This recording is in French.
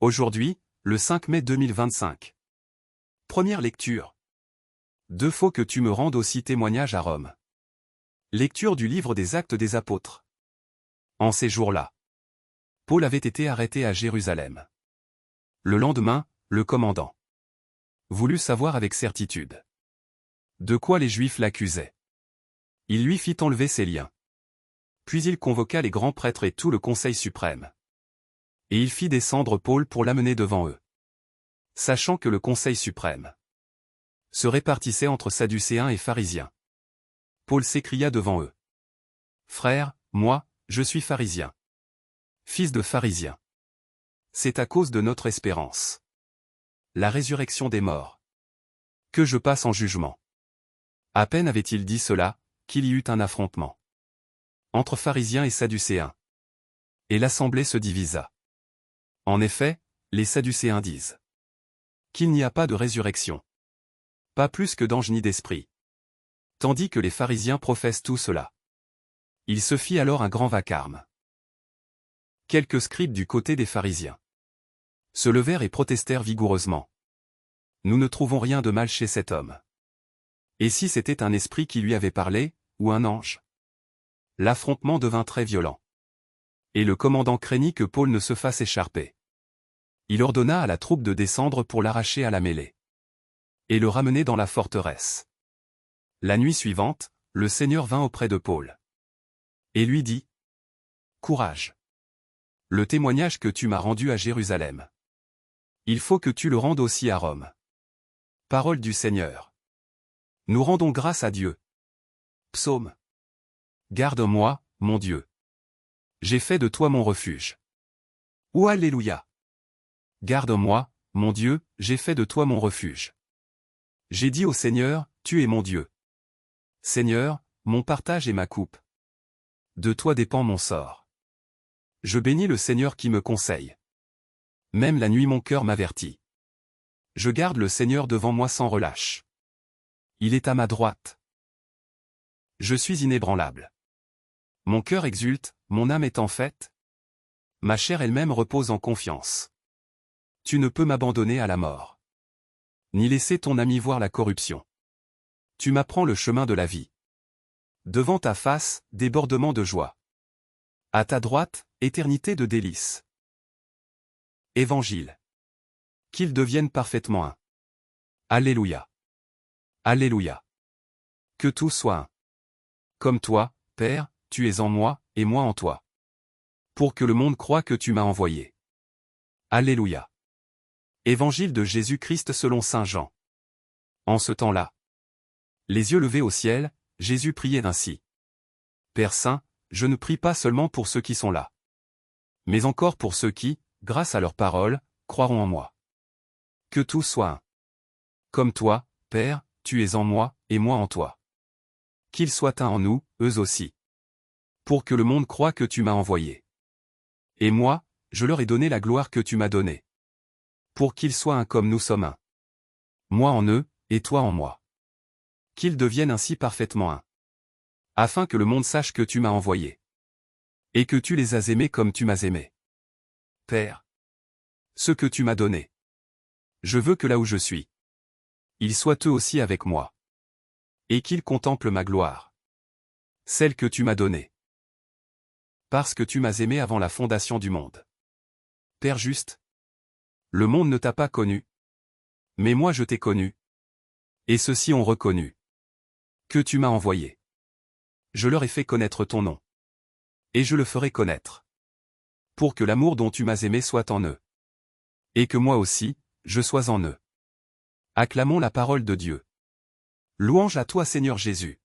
Aujourd'hui, le 5 mai 2025. Première lecture. 2 faut que tu me rendes aussi témoignage à Rome. Lecture du livre des Actes des Apôtres. En ces jours-là, Paul avait été arrêté à Jérusalem. Le lendemain, le commandant voulut savoir avec certitude de quoi les Juifs l'accusaient. Il lui fit enlever ses liens. Puis il convoqua les grands prêtres et tout le conseil suprême. Et il fit descendre Paul pour l'amener devant eux. Sachant que le conseil suprême se répartissait entre Sadducéens et pharisiens, Paul s'écria devant eux. Frères, moi, je suis pharisien. Fils de pharisien. C'est à cause de notre espérance, la résurrection des morts, que je passe en jugement. À peine avait-il dit cela, qu'il y eut un affrontement entre pharisiens et sadducéens. Et l'assemblée se divisa. En effet, les sadducéens disent qu'il n'y a pas de résurrection, pas plus que d'ange ni d'esprit. Tandis que les pharisiens professent tout cela. Il se fit alors un grand vacarme. Quelques scribes du côté des pharisiens se levèrent et protestèrent vigoureusement. Nous ne trouvons rien de mal chez cet homme. Et si c'était un esprit qui lui avait parlé, ou un ange? L'affrontement devint très violent. Et le commandant craignit que Paul ne se fasse écharper. Il ordonna à la troupe de descendre pour l'arracher à la mêlée et le ramener dans la forteresse. La nuit suivante, le Seigneur vint auprès de Paul et lui dit : Courage. Le témoignage que tu m'as rendu à Jérusalem, il faut que tu le rendes aussi à Rome. Parole du Seigneur. Nous rendons grâce à Dieu. Psaume. Garde-moi, mon Dieu. J'ai fait de toi mon refuge. Ou Alléluia. Garde-moi, mon Dieu, j'ai fait de toi mon refuge. J'ai dit au Seigneur, tu es mon Dieu. Seigneur, mon partage et ma coupe. De toi dépend mon sort. Je bénis le Seigneur qui me conseille. Même la nuit mon cœur m'avertit. Je garde le Seigneur devant moi sans relâche. Il est à ma droite. Je suis inébranlable. Mon cœur exulte, mon âme est en fête. Ma chair elle-même repose en confiance. Tu ne peux m'abandonner à la mort, ni laisser ton ami voir la corruption. Tu m'apprends le chemin de la vie. Devant ta face, débordement de joie. À ta droite, éternité de délices. Évangile. Qu'ils deviennent parfaitement un. Alléluia. Alléluia. Que tout soit un. Comme toi, Père, tu es en moi, et moi en toi. Pour que le monde croie que tu m'as envoyé. Alléluia. Évangile de Jésus-Christ selon saint Jean. En ce temps-là, les yeux levés au ciel, Jésus priait ainsi. Père Saint, je ne prie pas seulement pour ceux qui sont là, mais encore pour ceux qui, grâce à leur parole, croiront en moi. Que tout soit un. Comme toi, Père, tu es en moi, et moi en toi. Qu'ils soient un en nous, eux aussi. Pour que le monde croie que tu m'as envoyé. Et moi, je leur ai donné la gloire que tu m'as donnée. Pour qu'ils soient un comme nous sommes un. Moi en eux, et toi en moi. Qu'ils deviennent ainsi parfaitement un. Afin que le monde sache que tu m'as envoyé. Et que tu les as aimés comme tu m'as aimé. Père. Ce que tu m'as donné. Je veux que là où je suis, ils soient eux aussi avec moi. Et qu'ils contemplent ma gloire. Celle que tu m'as donnée. Parce que tu m'as aimé avant la fondation du monde. Père juste. Le monde ne t'a pas connu. Mais moi je t'ai connu. Et ceux-ci ont reconnu que tu m'as envoyé. Je leur ai fait connaître ton nom. Et je le ferai connaître. Pour que l'amour dont tu m'as aimé soit en eux. Et que moi aussi, je sois en eux. Acclamons la parole de Dieu. Louange à toi Seigneur Jésus.